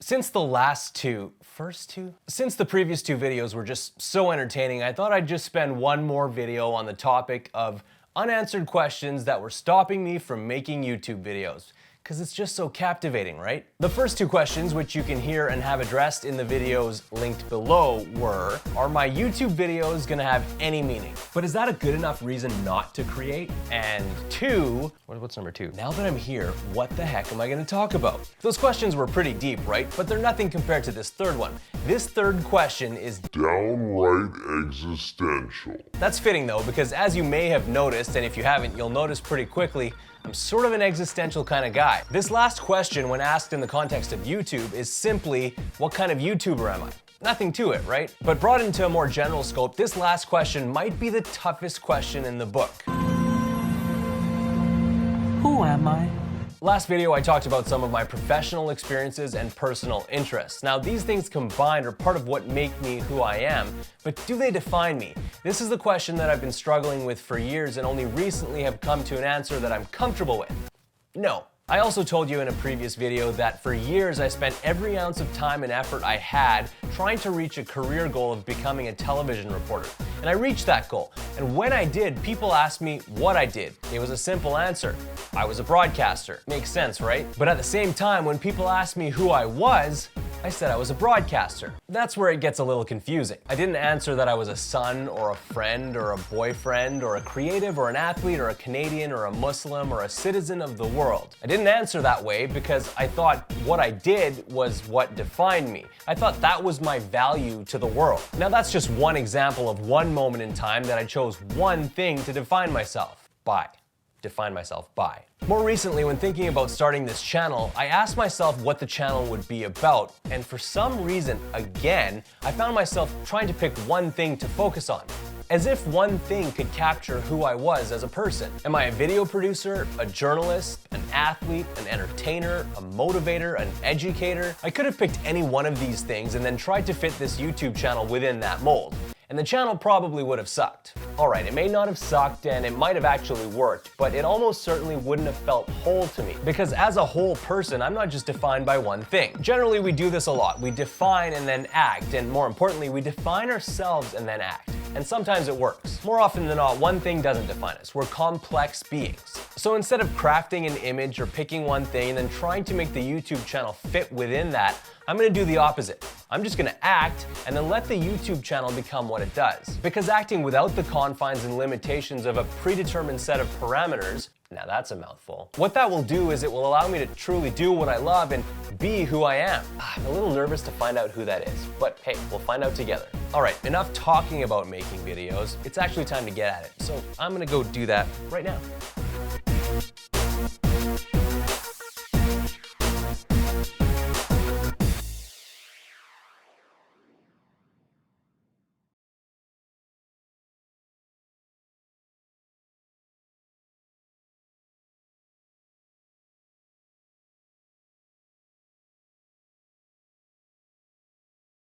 Since the previous two videos were just so entertaining, I thought I'd just spend one more video on the topic of unanswered questions that were stopping me from making YouTube videos. Because it's just so captivating, right? The first two questions, which you can hear and have addressed in the videos linked below, were, are my YouTube videos gonna have any meaning? But is that a good enough reason not to create? And two, what's number two? Now that I'm here, what the heck am I gonna talk about? Those questions were pretty deep, right? But they're nothing compared to this third one. This third question is downright existential. That's fitting though, because as you may have noticed, and if you haven't, you'll notice pretty quickly, I'm sort of an existential kind of guy. This last question, when asked in the context of YouTube, is simply, what kind of YouTuber am I? Nothing to it, right? But brought into a more general scope, this last question might be the toughest question in the book. Who am I? Last video, I talked about some of my professional experiences and personal interests. Now, these things combined are part of what make me who I am, but do they define me? This is the question that I've been struggling with for years and only recently have come to an answer that I'm comfortable with. No. I also told you in a previous video that for years I spent every ounce of time and effort I had trying to reach a career goal of becoming a television reporter. And I reached that goal. And when I did, people asked me what I did. It was a simple answer. I was a broadcaster. Makes sense, right? But at the same time, when people asked me who I was, I said I was a broadcaster. That's where it gets a little confusing. I didn't answer that I was a son or a friend or a boyfriend or a creative or an athlete or a Canadian or a Muslim or a citizen of the world. I didn't answer that way because I thought what I did was what defined me. I thought that was my value to the world. Now that's just one example of one moment in time that I chose one thing to define myself by. More recently, when thinking about starting this channel, I asked myself what the channel would be about, and for some reason, again, I found myself trying to pick one thing to focus on. As if one thing could capture who I was as a person. Am I a video producer, a journalist, an athlete, an entertainer, a motivator, an educator? I could have picked any one of these things and then tried to fit this YouTube channel within that mold. And the channel probably would have sucked. Alright, it may not have sucked and it might have actually worked, but it almost certainly wouldn't have felt whole to me. Because as a whole person, I'm not just defined by one thing. Generally, we do this a lot. We define and then act, and more importantly, we define ourselves and then act. And sometimes it works. More often than not, one thing doesn't define us. We're complex beings. So instead of crafting an image or picking one thing and then trying to make the YouTube channel fit within that, I'm gonna do the opposite. I'm just gonna act and then let the YouTube channel become what it does. Because acting without the confines and limitations of a predetermined set of parameters, now that's a mouthful. What that will do is it will allow me to truly do what I love and be who I am. I'm a little nervous to find out who that is, but hey, we'll find out together. All right, enough talking about making videos. It's actually time to get at it. So I'm gonna go do that right now.